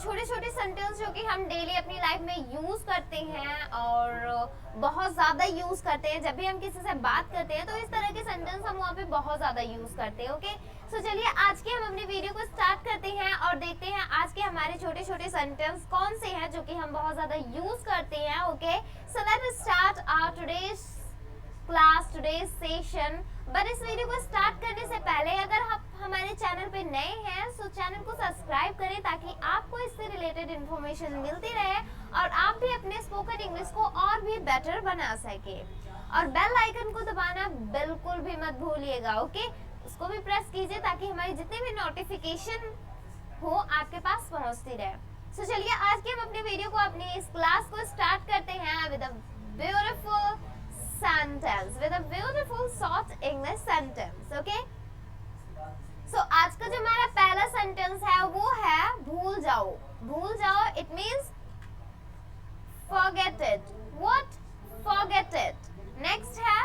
छोटे छोटे सेंटेंस जो कि हम डेली अपनी लाइफ में यूज करते हैं और बहुत ज्यादा यूज करते हैं। जब भी हम किसी से बात करते हैं तो इस तरह के सेंटेंस हम वहाँ पे बहुत ज्यादा यूज करते हैं। ओके, सो चलिए आज के हम अपनी वीडियो को स्टार्ट करते हैं और देखते हैं आज के हमारे छोटे छोटे सेंटेंस कौन से हैं जो कि हम बहुत ज्यादा यूज करते हैं। Okay, so let's start our today's class, today's session. But इस वीडियो को स्टार्ट करने से पहले अगर आप हमारे चैनल पे नए हैं तो चैनल को सब्सक्राइब करें ताकि आपको इससे रिलेटेड इंफॉर्मेशन मिलती रहे और आप भी अपने स्पोकन इंग्लिश को और भी बेटर बना सके। और बेल आइकन को दबाना बिल्कुल भी मत भूलिएगा। ओके, उसको भी प्रेस कीजिए ताकि हमारी जितनी भी नोटिफिकेशन हो आपके पास पहुंचती रहे। सो चलिए आज के हम अपने वीडियो को, अपनी इस क्लास को स्टार्ट करते हैं with a beautiful sentence, with a beautiful short English sentence. Okay, so आज का जो हमारा पहला सेंटेंस है वो है भूल जाओ। भूल जाओ, it means forget it. What? Forget it. Next है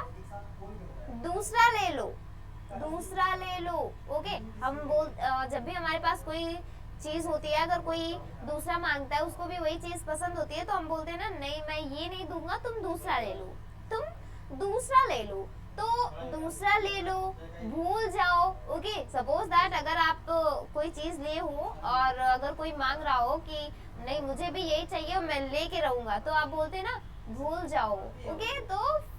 दूसरा ले लो। दूसरा ले लो। ओके, हम जब भी हमारे पास कोई चीज होती है, अगर कोई दूसरा मांगता है, उसको भी वही चीज पसंद होती है तो हम बोलते हैं ना, नहीं मैं ये नहीं दूंगा, तुम दूसरा ले लो, तुम दूसरा ले लो। तो दूसरा ले लो, भूल जाओ। ओके, सपोज दैट अगर आप कोई चीज लिए हो और अगर कोई मांग रहा हो कि नहीं मुझे भी यही चाहिए, मैं लेके रहूंगा, तो आप बोलते ना भूल जाओ। ओके, तो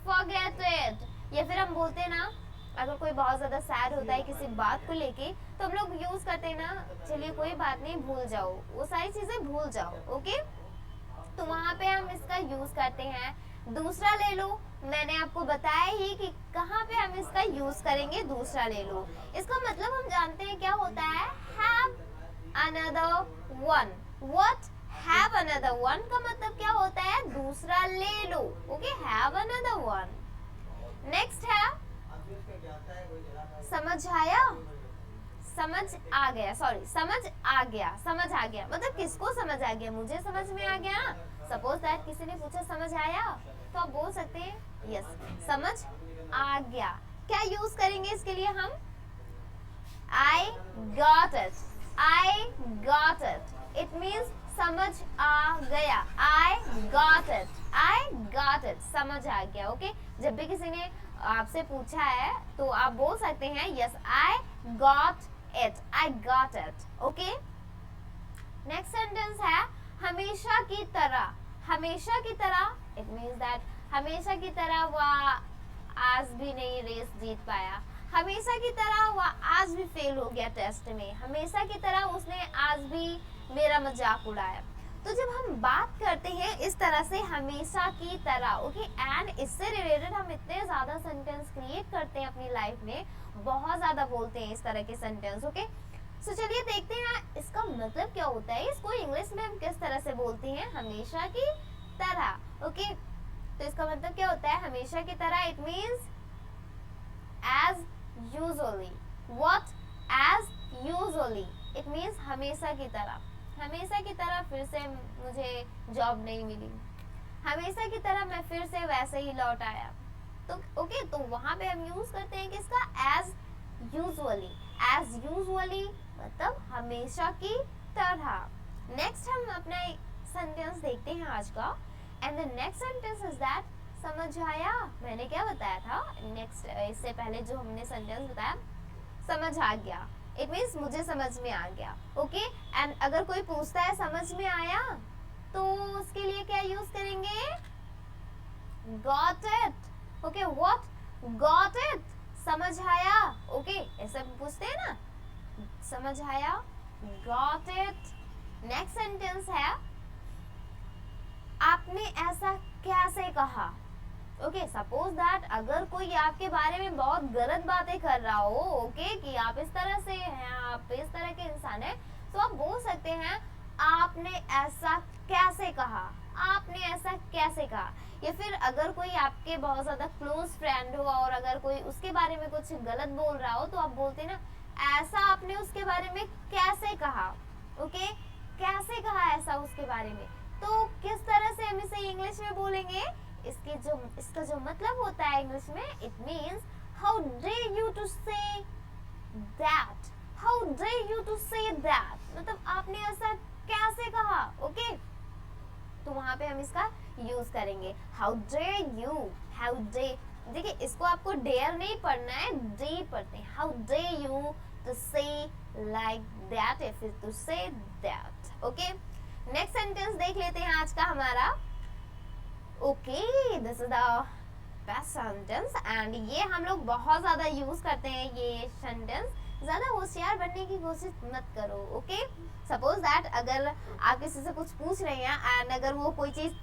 forget it। या फिर हम बोलते ना, अगर कोई बहुत ज्यादा सैड होता है किसी बात को लेके तो हम लोग यूज करते हैं ना, चलिए कोई बात नहीं, भूल जाओ, वो सारी चीजें भूल जाओ। ओके, तो वहां पे हम इसका यूज करते हैं दूसरा ले लो। मैंने आपको बताया ही कि कहाँ पे हम इसका यूज करेंगे दूसरा ले लो। इसका मतलब हम जानते हैं क्या होता है, have another one। what? have another one का मतलब क्या होता है, दूसरा ले लो। Okay, have another one। Next है समझ आया, समझ आ गया, सॉरी समझ आ गया। समझ आ गया मतलब किसको समझ आ गया, मुझे समझ में आ गया ना। सपोज दैट किसी ने पूछा समझ आया तो आप बोल सकते हैं यस, समझ आ गया। क्या यूज करेंगे इसके लिए हम, I got it। I got it, it means समझ आ गया। I got it, I got it, समझ आ गया। ओके, जब भी किसी ने आपसे पूछा है तो आप बोल सकते हैं yes, I got it, I got it। Okay, next sentence है हमेशा की तरह। हमेशा की तरह, इट मीन्स दैट हमेशा की तरह वह आज भी नहीं रेस जीत पाया। हमेशा की तरह वह आज भी फेल हो गया टेस्ट में। हमेशा की तरह उसने आज भी मेरा मजाक उड़ाया। तो जब हम बात करते हैं इस तरह से हमेशा की तरह, ओके, एंड इससे रिलेटेड हम इतने ज्यादा सेंटेंस क्रिएट करते हैं अपनी लाइफ में, बहुत ज्यादा बोलते हैं इस तरह के सेंटेंस। ओके, सो चलिए देखते हैं इसका मतलब क्या होता है, इसको इंग्लिश में हम किस तरह से बोलते हैं, हमेशा की तरह। ओके, तो इसका मतलब क्या होता है हमेशा की तरह, it means as usually. What? As usually, it means हमेशा की तरह। हमेशा की तरह फिर से मुझे जॉब नहीं मिली, हमेशा की तरह मैं फिर से वैसे ही लौट आया। तो ओके, तो वहां पे हम यूज करते हैं किसका, एज यूजुअली। एज यूजुअली मतलब हमेशा की तरह। नेक्स्ट हम अपना सेंटेंस देखते हैं आज का, and the next sentence is that समझ आया। मैंने क्या बताया था नेक्स्ट, इससे पहले जो हमने सेंटेंस बताया समझ आ गया, इट मीन्स मुझे समझ में आ गया। ओके, एंड अगर कोई पूछता है समझ में आया तो उसके लिए क्या यूज करेंगे, got it। Okay, what? got it, समझ आया। ओके, ऐसा पूछते हैं ना, समझ आया, got it। नेक्स्ट सेंटेंस है आपने ऐसा कैसे कहा। ओके, सपोज दैट अगर कोई आपके बारे में बहुत गलत बातें कर रहा हो, ओके, कि आप इस तरह से हैं, आप इस तरह के इंसान हैं, तो आप बोल सकते हैं आपने ऐसा कैसे कहा, आपने ऐसा कैसे कहा। या फिर अगर कोई आपके बहुत ज्यादा क्लोज फ्रेंड हो और अगर कोई उसके बारे में कुछ गलत बोल रहा हो तो आप बोलते ना ऐसा आपने उसके बारे में कैसे कहा। ओके, कैसे कहा ऐसा उसके बारे में। तो किस तरह से हम इसे इंग्लिश में बोलेंगे, इसका जो मतलब होता है इंग्लिश में, it means how dare you to say that. How dare you to say that मतलब आपने ऐसा कैसे हम इसका यूज करेंगे। How dare you, how dare, देखिए इसको आपको डेयर नहीं पढ़ना है, डे पढ़ते हैं। हाउ डेयर यू टू से लाइक दैट, या फिर to say that. Okay, next sentence देख लेते हैं आज का हमारा। Okay, this is the best sentence and ये हम लोग बहुत ज्यादा यूज करते हैं ये सेंटेंस। ज्यादा होशियार बनने की कोशिश मत करो। ओके, सपोज दैट अगर आप किसी से कुछ पूछ रहे हैं एंड अगर वो कोई चीज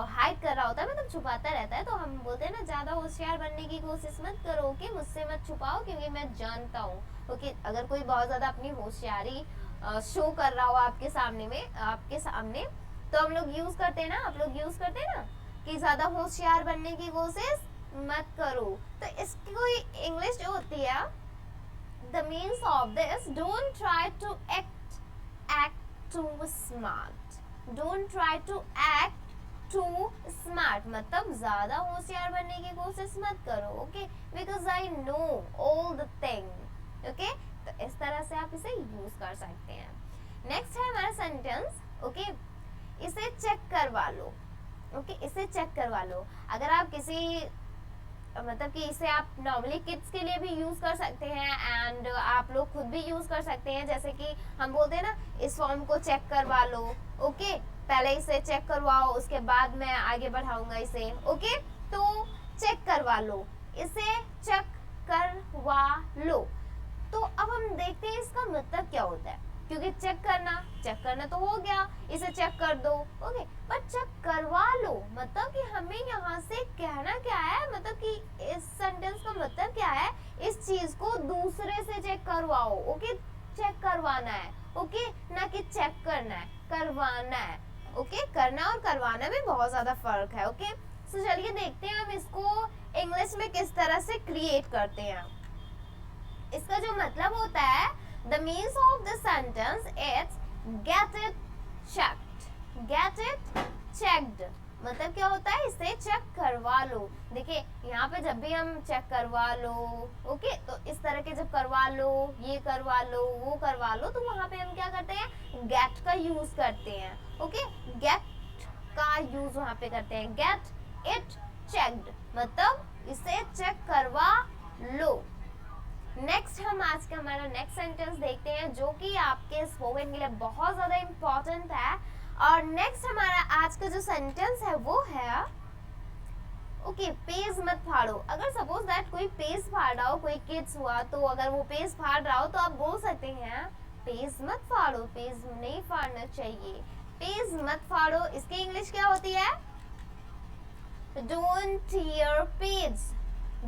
हाइड कर रहा होता है, मतलब छुपाता रहता है, तो हम बोलते हैं ना ज्यादा होशियार बनने की कोशिश मत करो। ओके, मुझसे मत छुपाओ क्योंकि मैं जानता हूँ। ओके, अगर कोई बहुत ज्यादा अपनी होशियारी शो कर रहा हो आपके सामने, तो हम लोग यूज करते हैं ना, आप लोग यूज करते हैं ना कि ज्यादा होशियार बनने की कोशिश मत करो। तो इसकी कोई इंग्लिश जो होती है, the means of this, don't try to act too smart, don't try to act too smart, मतलब ज्यादा होशियार बनने की कोशिश मत करो। Okay, because I know all the thing। Okay, तो इस तरह से आप इसे यूज कर सकते हैं। नेक्स्ट है हमारा सेंटेंस। ओके, इसे चेक करवा लो। ओके, इसे चेक करवा लो। अगर आप किसी मतलब कि इसे आप नॉर्मली किड्स के लिए भी यूज कर सकते हैं एंड आप लोग खुद भी यूज कर सकते हैं। जैसे कि हम बोलते हैं ना, इस फॉर्म को चेक करवा लो। ओके, पहले इसे चेक करवाओ, उसके बाद मैं आगे बढ़ाऊंगा इसे। ओके, तो चेक करवा लो, इसे चेक करवा लो। तो अब हम देखते हैं इसका मतलब क्या होता है, क्योंकि चेक करना तो हो गया, इसे चेक कर दो। ओके, पर चेक करवा लो मतलब कि हमें यहाँ से कहना क्या है, मतलब कि इस सेंटेंस का मतलब क्या है, इस चीज को दूसरे से चेक करवाओ। ओके, चेक करवाना है। ओके, ना कि चेक करना है, करवाना है। ओके, करना और करवाना में बहुत ज्यादा फर्क है। ओके, तो चलिए देखते हैं हम इसको इंग्लिश में किस तरह से क्रिएट करते हैं। इसका जो मतलब होता है, the means of the sentence is get it checked, get it checked, मतलब क्या होता है, इसे चेक करवा लो। देखिए यहाँ पे जब भी हम चेक करवा लो, ओके, तो इस तरह के जब करवा लो, ये करवा लो, वो करवा लो, तो वहां पे हम क्या करते हैं, गेट का यूज करते हैं। ओके, गेट का यूज वहां पे करते हैं, गेट इट चेक्ड, मतलब इसे चेक करवा लो। नेक्स्ट हम आज का हमारा नेक्स्ट सेंटेंस देखते हैं, जो कि आपके स्पोकन के लिए बहुत ज्यादा इम्पोर्टेंट है। और नेक्स्ट हमारा आज का जो सेंटेंस है वो है, ओके, पेज मत फाड़ो। अगर सपोज दैट कोई पेज फाड़ रहा हो, कोई किड्स हुआ, तो अगर वो पेज फाड़ रहा हो तो आप बोल सकते हैं पेज मत फाड़ो, पेज नहीं फाड़ना चाहिए, पेज मत फाड़ो। इसकी इंग्लिश क्या होती है, don't tear page,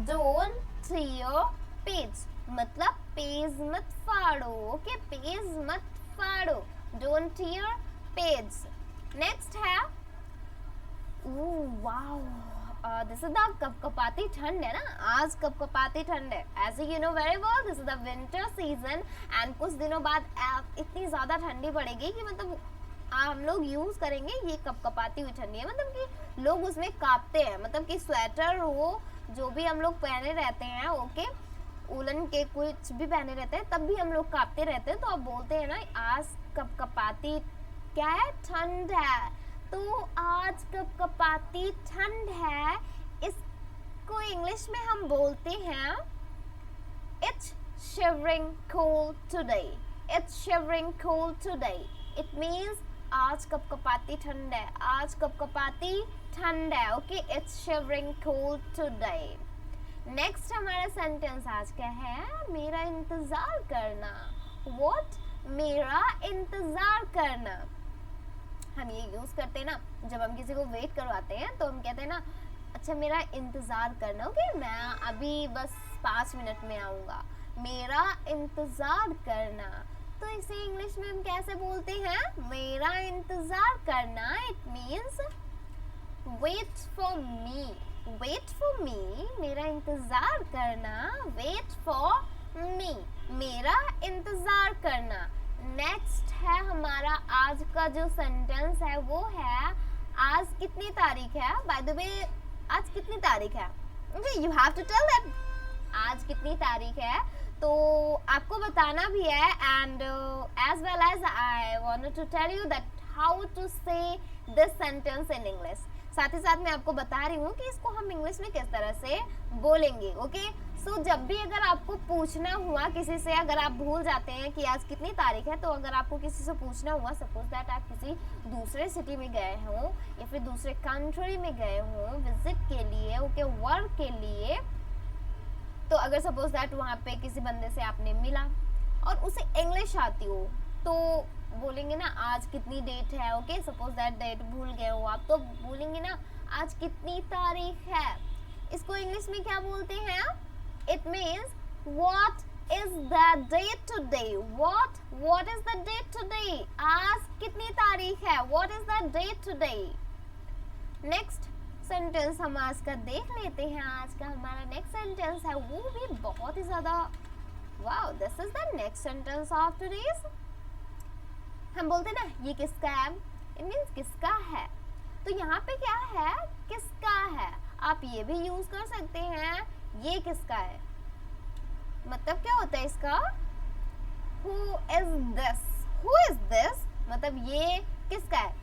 don't tear page, मतलब पेज मत फाड़ो। ओके, पेज मत फाड़ो, डोंट टीयर पेज। नेक्स्ट है, वाओ, दिस इज द कपकपाती ठंड है ना, आज कपकपाती ठंड है। As you know very well, this is the winter season and कुछ दिनों बाद इतनी ज्यादा ठंडी पड़ेगी कि मतलब हम लोग यूज करेंगे ये कपकपाती हुई ठंडी है, मतलब कि लोग उसमें कांपते हैं, मतलब कि स्वेटर हो जो भी हम लोग पहने रहते हैं, ओके, उलन के कुछ भी पहने रहते हैं, तब भी हम लोग कांपते रहते हैं। तो आप बोलते हैं ना, आज कपकपाती क्या है, ठंड है, तो आज कपकपाती ठंड है। इसको इंग्लिश में हम बोलते हैं, it's shivering cold today, it's shivering cold today. It means आज कपकपाती ठंड है, आज कपकपाती ठंड है। Okay, it's shivering cold today. Next हमारा सेंटेंस आज का है, मेरा इंतजार करना। व्हाट, मेरा इंतजार करना। हम ये यूज करते हैं ना, जब हम किसी को वेट करवाते हैं तो हम कहते हैं ना, अच्छा मेरा इंतजार करना, ओके, मैं अभी बस 5 मिनट में आऊँगा, मेरा इंतजार करना। तो इसे इंग्लिश में हम कैसे बोलते हैं, मेरा इंतजार करना। It means wait for me, wait for me, मेरा इंतजार करना, वेट फॉर मी, मेरा इंतजार करना। नेक्स्ट है हमारा आज का जो सेंटेंस है वो है, आज कितनी तारीख है, बाय द वे आज कितनी तारीख है, okay, you have to tell that आज कितनी तारीख है, तो आपको बताना भी है। And as well as I wanted to tell you that how to say this sentence in English. साथ ही साथ मैं आपको बता रही हूँ कि इसको हम इंग्लिश में किस तरह से बोलेंगे। ओके, सो जब भी अगर आपको पूछना हुआ किसी से, अगर आप भूल जाते हैं कि आज कितनी तारीख है, तो अगर आपको किसी से पूछना हुआ, सपोज दैट आप किसी दूसरे सिटी में गए हों या फिर दूसरे कंट्री में गए हों विजिट के लिए, ओके, वर्क के लिए, तो अगर सपोज दैट वहाँ पे किसी बंदे से आपने मिला और उसे इंग्लिश आती हो, तो बोलेंगे ना आज कितनी डेट है। ओके, सपोज दैट डेट भूल गए हो आप, तो बोलेंगे ना आज कितनी तारीख है। इसको इंग्लिश में क्या बोलते हैं? It means what is the date today, what is the date today, आज कितनी तारीख है, what is the date today. Next sentence हम आज का देख लेते हैं। आज का हमारा नेक्स्ट सेंटेंस है, वो भी बहुत ही ज्यादा, wow, this is the next sentence of today's. हम बोलते हैं ना ये किसका है, इट मीन्स किसका है। तो यहाँ पे क्या है, किसका है। आप ये भी यूज कर सकते हैं, ये किसका है, मतलब क्या होता है इसका, हु इज दिस, मतलब ये किसका है।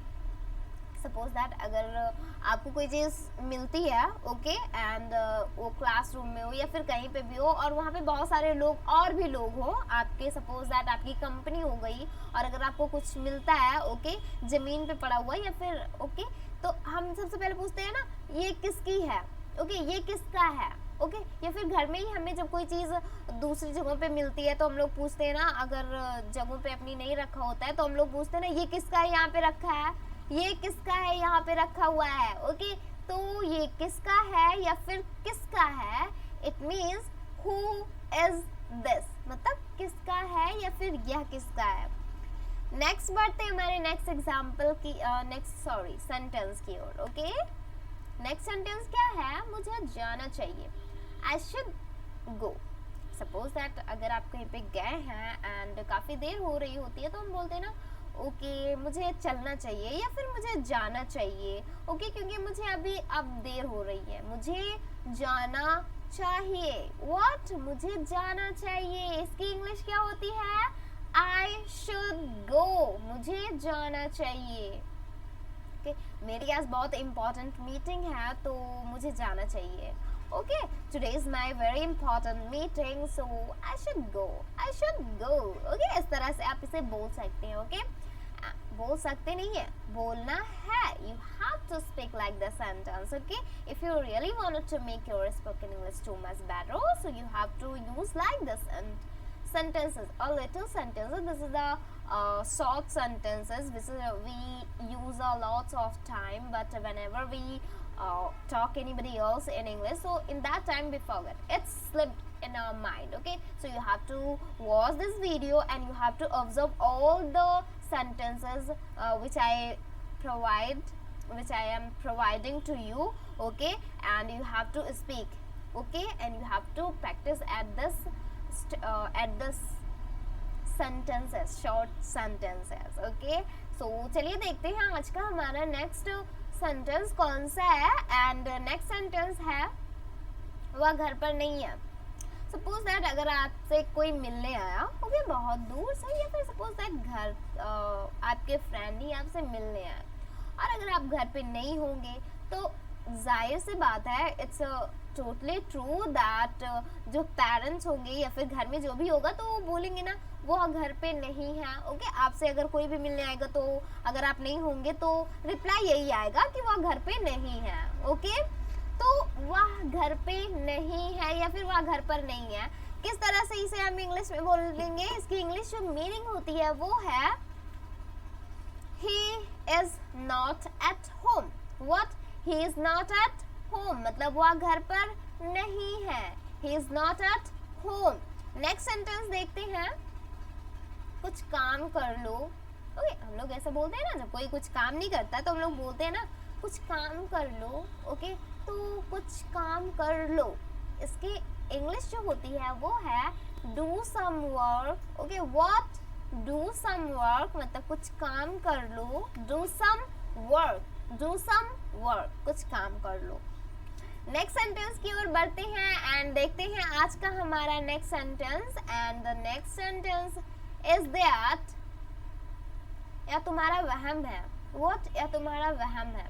सपोज दैट अगर आपको कोई चीज़ मिलती है, ओके, एंड वो क्लासरूम में हो या फिर कहीं पे भी हो, और वहाँ पे बहुत सारे लोग और भी लोग हो आपके, सपोज दैट आपकी कंपनी हो गई, और अगर आपको कुछ मिलता है, ओके, ज़मीन पे पड़ा हुआ या फिर, ओके, तो हम सबसे पहले पूछते हैं ना ये किसकी है, ओके, ये किसका है, ओके, या फिर घर में ही हमें जब कोई चीज़ दूसरी जगहों पे मिलती है तो हम लोग पूछते हैं ना, अगर जगहों पे अपनी नहीं रखा होता है तो हम लोग पूछते हैं ना ये किसका है यहाँ पे रखा है, ये किसका है यहाँ पे रखा हुआ है। ओके, तो ये किसका है या फिर किसका है, it means who is this, मतलब किसका है या फिर यह किसका है। नेक्स्ट बढ़ते हैं हमारे नेक्स्ट एग्जाम्पल की, सेंटेंस की ओर। ओके, नेक्स्ट सेंटेंस क्या है, मुझे जाना चाहिए, I should go. Suppose that अगर आप कहीं पे गए हैं एंड काफ़ी देर हो रही होती है, तो हम बोलते हैं ना ओके मुझे चलना चाहिए या फिर मुझे जाना चाहिए, ओके, क्योंकि मुझे अब देर हो रही है, मुझे जाना चाहिए। व्हाट, मुझे जाना चाहिए, इसकी इंग्लिश क्या होती है, आई शुड गो, मुझे जाना चाहिए। ओके, मेरी आज बहुत इंपॉर्टेंट मीटिंग है तो मुझे जाना चाहिए। Okay, today is my very important meeting so I should go, I should go. Okay, इस तरह से आप इसे बोल सकते हैं। ओके, बोल सकते नहीं है, बोलना है, you have to speak like the sentence. Okay, if you really wanted to make your spoken English too much better, so you have to use like this and sentences or little sentences. This is the short sentences which we use a lot of time, but whenever we talk anybody else in English, so in that time we forget, it's slipped in our mind. Okay, so you have to watch this video and you have to observe all the sentences which I am providing to you. Okay, and you have to speak. Okay, and you have to practice at this sentences, short sentences. Okay, so चलिए देखते हैं आज का हमारा next sentence कौन सा है। And next sentence है वह घर पर नहीं है। सपोज दैट अगर आपसे कोई मिलने आया, ओके, बहुत दूर से, या फिर सपोज दैट घर आपके फ्रेंड ही आपसे मिलने आए, और अगर आप घर पे नहीं होंगे तो जाहिर सी बात है, इट्स टोटली ट्रू दैट जो पेरेंट्स होंगे या फिर घर में जो भी होगा तो वो बोलेंगे ना वो घर पे नहीं है। ओके, आपसे अगर कोई भी मिलने आएगा तो अगर आप नहीं होंगे तो रिप्लाई यही आएगा कि वह घर पे नहीं है। ओके, तो वह घर पे नहीं है या फिर वह घर पर नहीं है, किस तरह से इसे हम इंग्लिश में बोलेंगे। इसकी इंग्लिश जो मीनिंग होती है वो है he is not at home. What? He is not at home, मतलब वह घर पर नहीं है, he is not at home. Next sentence देखते हैं, कुछ काम कर लो। ओके, हम लोग ऐसे बोलते हैं ना, जब कोई कुछ काम नहीं करता तो हम लोग बोलते हैं ना कुछ काम कर लो। ओके, तो कुछ काम कर लो, इसकी इंग्लिश जो होती है वो है do some work. Okay, what? do some work मतलब कुछ काम कर लो, do some work, कुछ काम कर लो। नेक्स्ट सेंटेंस की ओर बढ़ते हैं एंड देखते हैं आज का हमारा next sentence. And the next sentence is that या तुम्हारा वहम है, व्हाट या तुम्हारा वहम है।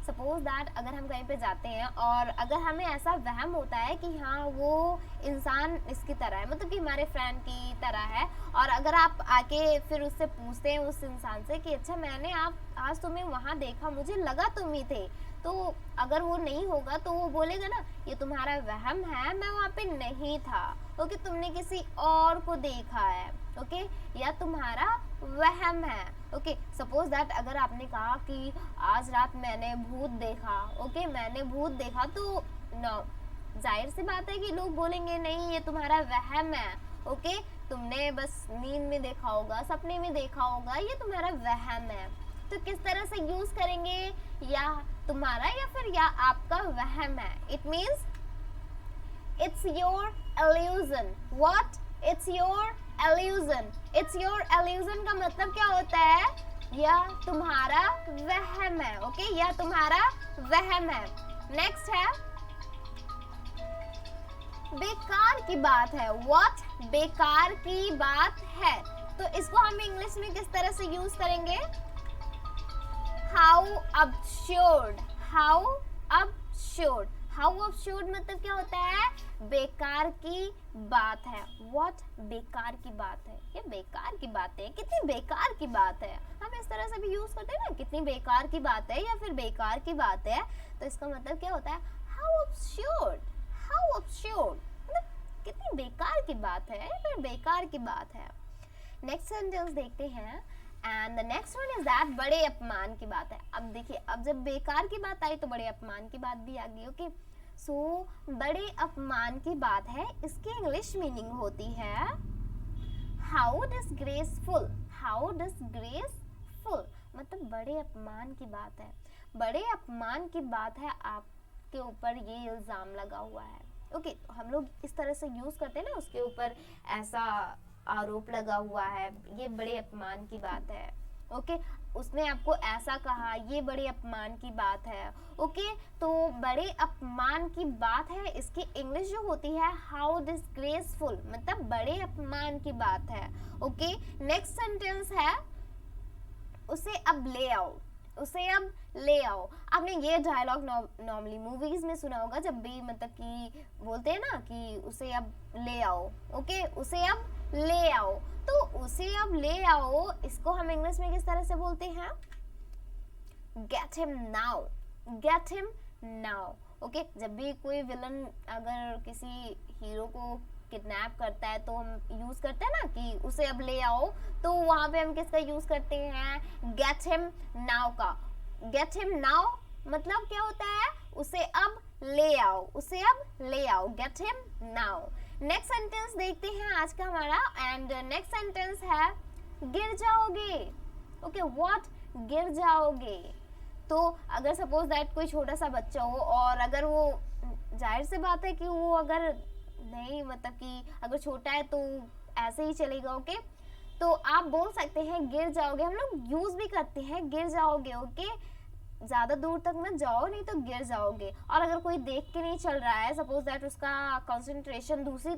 सपोज दैट अगर हम कहीं पे जाते हैं और अगर हमें ऐसा वहम होता है कि हाँ वो इंसान इसकी तरह है, मतलब कि हमारे फ्रेंड की तरह है, और अगर आप आके फिर उससे पूछते हैं उस इंसान से कि अच्छा मैंने आप आज तुम्हें वहाँ देखा, मुझे लगा तुम ही थे, तो अगर वो नहीं होगा तो वो बोलेगा ना ये तुम्हारा वहम है, मैं वहाँ पे नहीं था, ओके, तुमने किसी और को देखा है, ओके, या तुम्हारा वहम है, ओके। सपोज दैट अगर आपने कहा कि आज रात मैंने भूत देखा, ओके, मैंने भूत देखा, तो नो, जाहिर सी बात है कि लोग बोलेंगे नहीं ये तुम्हारा वहम है, ओके, तुमने बस नींद में देखा होगा, सपने में देखा होगा, ये तुम्हारा वहम है। तो किस तरह से यूज करेंगे, या तुम्हारा या फिर या आपका वहम है। It means it's your illusion. What? It's your illusion. It's your illusion का मतलब क्या होता है, या तुम्हारा वहम है, ओके, या तुम्हारा वहम है। नेक्स्ट है बेकार की बात है। What? बेकार की बात है, तो इसको हम इंग्लिश में किस तरह से यूज करेंगे, how absurd. How absurd. How absurd मतलब क्या होता है, बेकार की बात है। What? बेकार की बात है, ये बेकार की बात है, कितनी बेकार की बात है, हम इस तरह से भी यूज करते हैं ना, कितनी बेकार की बात है या फिर बेकार की बात है, तो इसका मतलब क्या होता है, how absurd. How absurd मतलब कितनी बेकार की बात है या फिर बेकार की बात है। नेक्स्ट सेंटेंस देखते हैं, and the next one is that बड़े अपमान की बात है। अब देखिए, अब जब बेकार की बात आई तो बड़े अपमान की बात भी आ गई, ओके। सो बड़े अपमान की बात है, इसकी इंग्लिश मीनिंग होती है हाउ डिसग्रेसफुल। हाउ डिसग्रेसफुल मतलब बड़े अपमान की बात है, बड़े अपमान की बात है, आपके ऊपर ये इल्जाम लगा हुआ है, ओके। हम लोग इस तरह से यूज करते हैं ना, उसके ऊपर ऐसा आरोप लगा हुआ है, ये बड़े अपमान की बात है, ओके। उसने आपको ऐसा कहा, ये बड़े अपमान की बात है, ओके। तो बड़े अपमान की बात है, इसकी इंग्लिश जो होती है हाउ डिसग्रेसफुल मतलब बड़े अपमान की बात है, ओके। नेक्स्ट सेंटेंस है उसे अब ले आओ। उसे अब ले आओ। आपने ये डायलॉग नॉर्मली मूवीज में सुना होगा, जब भी मतलब कि बोलते हैं ना कि उसे अब ले आओ, ओके, उसे अब ले आओ। तो उसे अब ले आओ, इसको हम इंग्लिश में किस तरह से बोलते हैं, get him now. Get him now, okay. जब भी कोई विलन अगर किसी हीरो को किडनैप करता है तो हम यूज करते हैं ना कि उसे अब ले आओ, तो वहां पे हम किसका यूज करते हैं, गेट हिम नाउ का। गेट हिम नाउ मतलब क्या होता है, उसे अब ले आओ, उसे अब ले आओ, get him now. Next sentence देखते हैं आज का हमारा, एंड नेक्स्ट सेंटेंस है गिर जाओगे, ओके। व्हाट? गिर जाओगे। तो अगर सपोज दैट कोई छोटा सा बच्चा हो और अगर वो, जाहिर सी बात है कि वो अगर नहीं मतलब कि अगर छोटा है तो ऐसे ही चलेगा, ओके। तो आप बोल सकते हैं गिर जाओगे, हम लोग यूज भी करते हैं गिर जाओगे, ओके। ज्यादा दूर तक मत जाओ नहीं तो गिर जाओगे। और अगर कोई देख के नहीं चल रहा है, सपोज दैट उसका कंसंट्रेशन दूसरी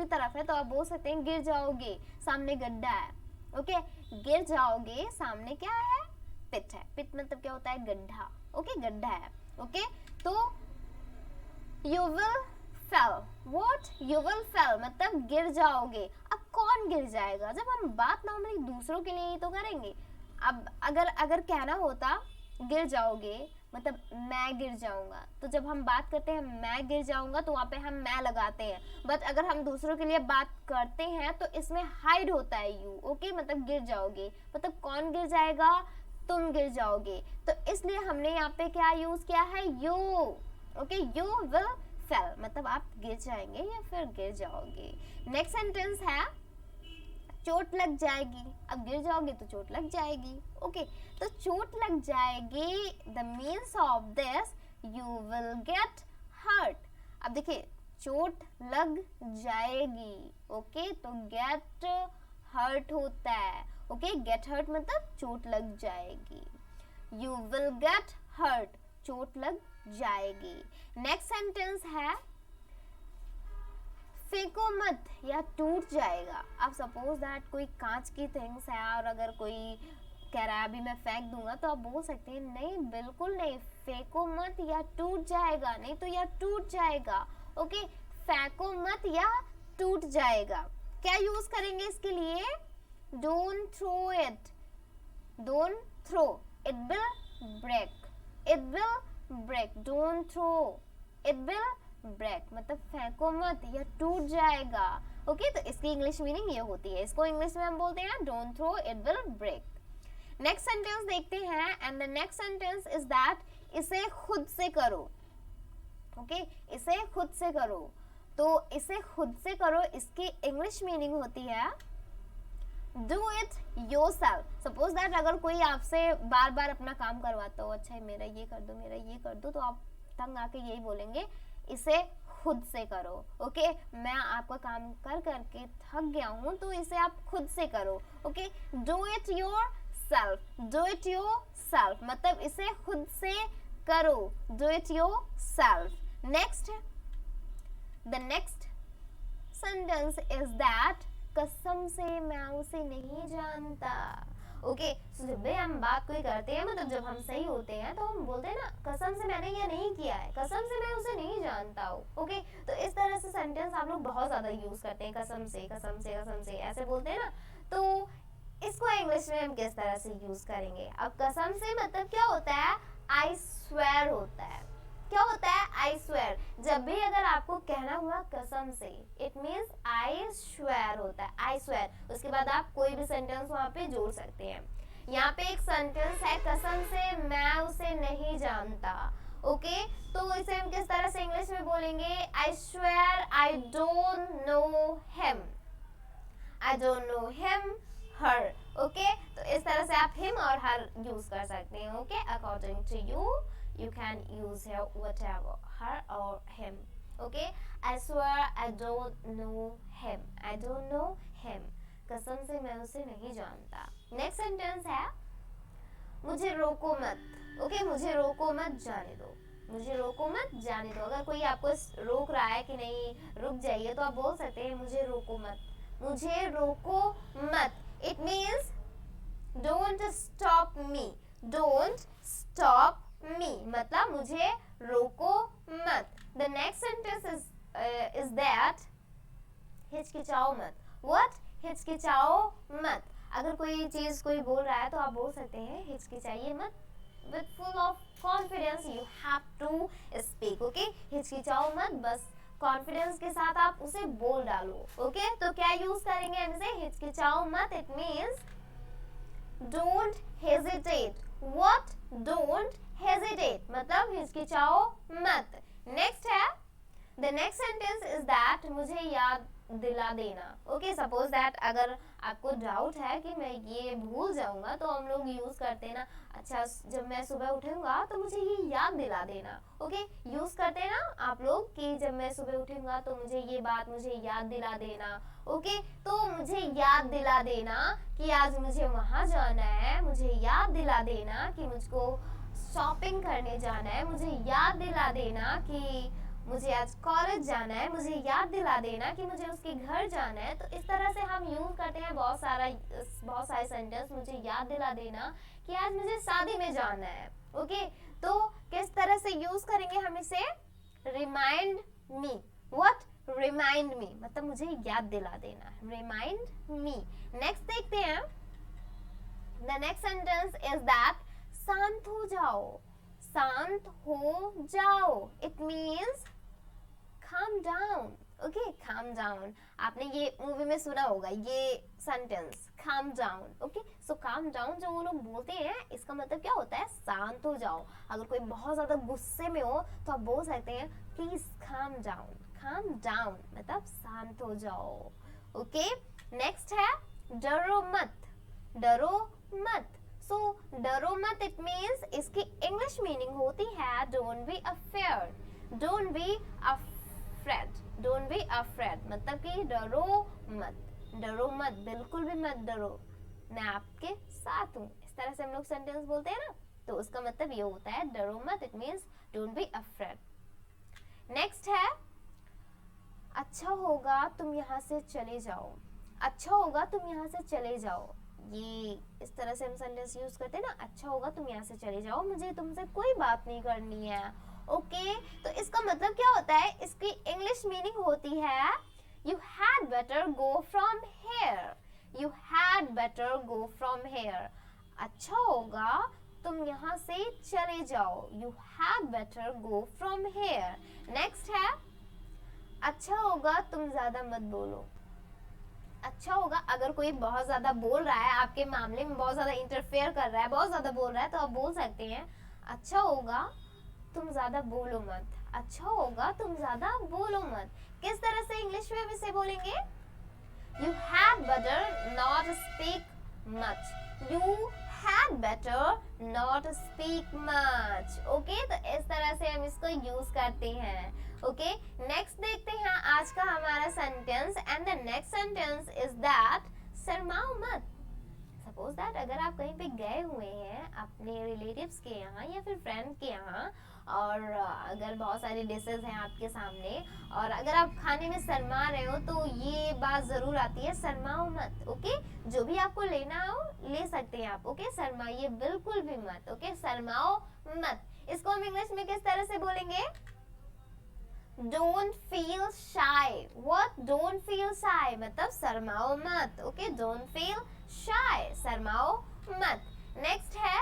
तरफ है, तो आप बोल सकते हैं गिर जाओगे, सामने गड्ढा है, ओके। गिर जाओगे, सामने क्या है, पिट है। पिट मतलब क्या होता है, गड्ढा, ओके, गड्ढा है, ओके। तो you will fail. What? You will fail मतलब गिर जाओगे। अब कौन गिर जाएगा, जब हम बात नॉर्मली दूसरों के लिए ही तो करेंगे। अब अगर कहना होता गिर जाओगे मतलब मैं गिर जाऊंगा, तो जब हम बात करते हैं मैं गिर जाऊंगा तो वहाँ पे हम मैं लगाते हैं। बट अगर हम दूसरों के लिए बात करते हैं तो इसमें हाइड होता है यू, ओके। मतलब गिर जाओगे मतलब कौन गिर जाएगा, तुम गिर जाओगे। तो इसलिए हमने यहाँ पे क्या यूज किया है, you, okay. You will fail मतलब आप गिर जाएंगे या फिर गिर जाओगे। नेक्स्ट सेंटेंस है चोट लग जाएगी। अब गिर जाओगे तो चोट लग जाएगी, ओके। तो चोट लग जाएगी, the means of this you will get hurt. अब देखिए चोट लग जाएगी, ओके, तो गेट हर्ट होता है, ओके। गेट हर्ट मतलब चोट लग जाएगी। यू विल गेट हर्ट चोट लग जाएगी। नेक्स्ट सेंटेंस है फेंको मत या टूट जाएगा। अब सपोज दैट कोई कांच की थिंग्स है और अगर कोई कह रहा है अभी मैं फेंक दूंगा, तो आप बोल सकते हैं नहीं बिल्कुल नहीं, फेंको मत या टूट जाएगा, नहीं तो या टूट जाएगा। ओके, फेंको मत या टूट जाएगा। क्या यूज करेंगे इसके लिए? Don't throw it, don't throw, it will break, it will break, don't throw, it will break, मतलब फेंको मत या टूट जाएगा। ओके, तो इसकी इंग्लिश मीनिंग ये होती है, इसको इंग्लिश में हम बोलते हैं don't throw, it will break. Next sentence देखते हैं, and the next sentence is that इसे खुद से करो। ओके, इसे खुद से करो, तो इसे खुद से करो इसकी इंग्लिश मीनिंग होती है do it yourself. Suppose that अगर कोई आपसे बार बार अपना काम करवाता हो, अच्छा मेरा ये कर दो, मेरा ये कर दो, तो आप तंग आके यही बोलेंगे इसे खुद से करो। ओके, मैं आपका काम कर करके थक गया हूँ, तो इसे आप खुद से करो। Okay, do it your self, do it your self, मतलब इसे खुद से करो, do it your self. Next, the next sentence is that कसम से मैं उसे नहीं जानता। ओके, so जब भी हम बात कोई करते हैं, मतलब जब हम सही होते हैं तो हम बोलते हैं ना कसम से मैंने ये नहीं किया है, कसम से मैं उसे नहीं जानता हूँ। ओके, तो इस तरह से सेंटेंस आप लोग बहुत ज्यादा यूज करते हैं, कसम से, कसम से, कसम से, ऐसे बोलते हैं ना। तो इसको इंग्लिश में हम किस तरह से यूज करेंगे? अब कसम से मतलब क्या होता है? आई स्वेयर होता है। क्या होता है? I swear. जब भी अगर आपको कहना हुआ कसम से, इट मीन्स आई स्वेयर होता है, आई स्वेयर। उसके बाद आप कोई भी सेंटेंस वहां पे जोड़ सकते हैं। यहाँ पे एक सेंटेंस है कसम से मैं उसे नहीं जानता। ओके, तो इसे हम किस तरह से इंग्लिश में बोलेंगे? I swear I don't know him, I don't know him, her. Okay, तो इस तरह से आप हिम और हर यूज कर सकते हैं। Okay, according to you can use here whatever, her or him. Okay, I swear I don't know him, I don't know him, कसम से मैं उसे नहीं जानता। नेक्स्ट सेंटेंस है मुझे रोको मत। ओके, मुझे रोको मत, जाने दो, मुझे रोको मत, जाने दो। अगर कोई आपको रोक रहा है कि नहीं रुक जाइए, तो आप बोल सकते हैं मुझे रोको मत, मुझे रोको मत। It means don't stop me, don't stop me, मतलब मुझे रोको मत। The next sentence is that हिचकिचाओ मत। व्हाट? हिचकिचाओ मत। अगर कोई चीज कोई बोल रहा है तो आप बोल सकते हैं हिचकिचाइए मत, with full of confidence you have to speak. Okay, हिचकिचाओ मत, बस कॉन्फिडेंस के साथ आप उसे बोल डालो। ओके, तो क्या यूज करेंगे हम इसे? हिचकिचाओ मत, it means don't hesitate. What? Don't hesitate, मतलब हिचकिचाओ मत। नेक्स्ट है, the next sentence is that मुझे याद दिला देना। ओके, सपोज दैट अगर आपको डाउट है कि मैं ये भूल जाऊंगा, तो हम लोग यूज करते हैं ना, अच्छा जब मैं सुबह उठूंगा तो मुझे ये याद दिला देना। ओके, यूज करते हैं ना आप लोग कि जब मैं सुबह उठूंगा तो मुझे ये बात मुझे याद दिला देना। ओके, तो मुझे याद दिला देना कि आज मुझे वहां जाना है, मुझे याद दिला देना कि मुझको शॉपिंग करने जाना है, मुझे याद दिला देना कि मुझे आज कॉलेज जाना है, मुझे याद दिला देना कि मुझे उसके घर जाना है। तो इस तरह से हम यूज करते हैं बहुत सारे सेंटेंस। मुझे याद दिला देना कि आज मुझे शादी में जाना है। ओके, तो किस तरह से यूज करेंगे हम इसे? Remind me. What? Remind me, मतलब मुझे याद दिला देना, रिमाइंड मी। नेक्स्ट देखते हैं, the next sentence is that शांत हो जाओ, शांत हो जाओ। It means calm down. Okay, calm down, आपने ये मूवी में सुना होगा ये सेंटेंस, calm down. ओके, सो calm down जो वो लोग बोलते हैं, इसका मतलब क्या होता है? शांत हो जाओ। अगर कोई बहुत ज्यादा गुस्से में हो तो आप बोल सकते हैं please calm down, calm down, मतलब शांत हो जाओ। ओके, नेक्स्ट है डरो मत, डरो मत। सो डरो मत, इट मीन्स इसकी इंग्लिश मीनिंग होती है don't be afraid, don't be afraid, don't be afraid, मतलब कि डरो मत, डरो मत, बिल्कुल भी मत डरो, मैं आपके साथ हूँ। इस तरह से हम लोग सेंटेंस बोलते हैं ना, तो उसका मतलब ये होता है डरो मत, it means don't be afraid. Next है अच्छा होगा तुम यहाँ से चले जाओ, अच्छा होगा तुम यहाँ से चले जाओ। ये इस तरह से हम सेंटेंस यूज करते हैं ना, अच्छा होगा तुम यहाँ से चले जाओ, मुझे तुमसे कोई बात नहीं करनी है। ओके, तो इसका मतलब क्या होता है, इसकी इंग्लिश मीनिंग होती है you had better go from here, you had better go from here, अच्छा होगा तुम यहाँ से चले जाओ, you had better go from here. Next है अच्छा होगा तुम ज्यादा मत बोलो, अच्छा होगा अगर कोई बहुत ज्यादा बोल रहा है आपके मामले में, बहुत ज्यादा इंटरफेयर कर रहा है, बहुत ज्यादा बोल रहा है, तो आप बोल सकते हैं अच्छा होगा तुम ज्यादा बोलो मत, अच्छा होगा तुम ज्यादा बोलो मत। किस तरह से इंग्लिश में हम इसे बोलेंगे, you had better not speak much, you had better not speak much. Okay, तो इस तरह से हम इसको यूज करते हैं। ओके, नेक्स्ट देखते हैं आज का हमारा sentence, and the next sentence is that शर्माओ मत। सपोज दैट अगर आप कहीं पे गए हुए हैं अपने रिलेटिव्स के यहाँ या फिर फ्रेंड के यहाँ, और अगर बहुत सारी डिशेस हैं आपके सामने और अगर आप खाने में शर्मा रहे हो, तो ये बात जरूर आती है शर्माओ मत। ओके, जो भी आपको लेना हो ले सकते हैं आप। ओके, शर्माइए बिल्कुल भी मत। ओके, शर्माओ मत, इसको हम इंग्लिश में किस तरह से बोलेंगे, don't feel shy। what don't feel shy मतलब शर्माओ मत। ओके, don't feel shy, शर्माओ मत। नेक्स्ट है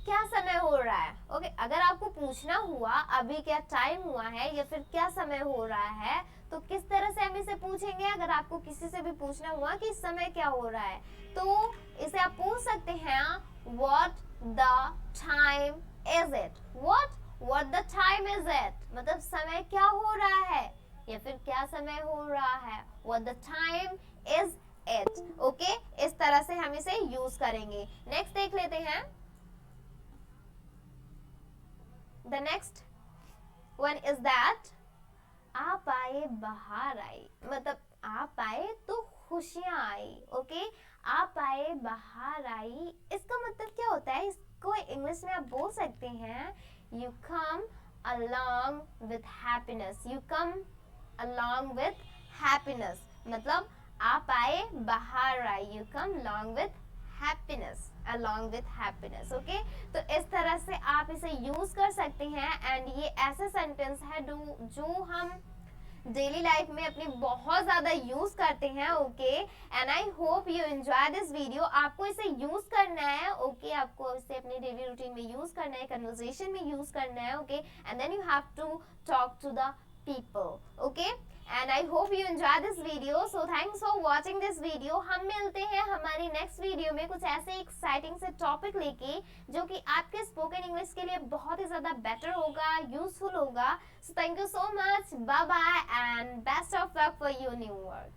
क्या समय हो रहा है। ओके, अगर आपको पूछना हुआ अभी क्या टाइम हुआ है या फिर क्या समय हो रहा है, तो किस तरह से हम इसे पूछेंगे। अगर आपको किसी से भी पूछना हुआ कि समय क्या हो रहा है, तो इसे आप पूछ सकते हैं what the time is it, what the time is it मतलब समय क्या हो रहा है या फिर क्या समय हो रहा है, what the time is it। Okay, इस तरह से हम इसे यूज करेंगे। नेक्स्ट देख लेते हैं, the next one is that आप आए बाहर आई, मतलब आप आए तो खुशियां आई। ओके, आप आए बाहर आई, इसका मतलब क्या होता है, इसको इंग्लिश में आप बोल सकते हैं you come along with happiness, you come along with happiness मतलब आप आए बाहर आए, you come along with happiness, along with happiness। Okay, तो इस तरह से आप इसे यूज कर सकते हैं, एंड ये ऐसे सेंटेंस है जो हम डेली लाइफ में अपनी बहुत ज्यादा यूज करते हैं। Okay, and I hope you enjoy this video. आपको इसे यूज करना है। ओके, आपको इसे अपने डेली रूटीन में यूज करना है, कन्वर्सेशन में यूज करना है। Okay, and then you have to talk to the people. Okay, and I hope you enjoy this video. So thanks for watching this video. हम मिलते हैं हमारी नेक्स्ट वीडियो में कुछ ऐसे एक्साइटिंग से टॉपिक लेके जो कि आपके स्पोकन इंग्लिश के लिए बहुत ही ज्यादा बेटर होगा, यूजफुल होगा। So thank you so much. Bye bye and best of luck for your new work.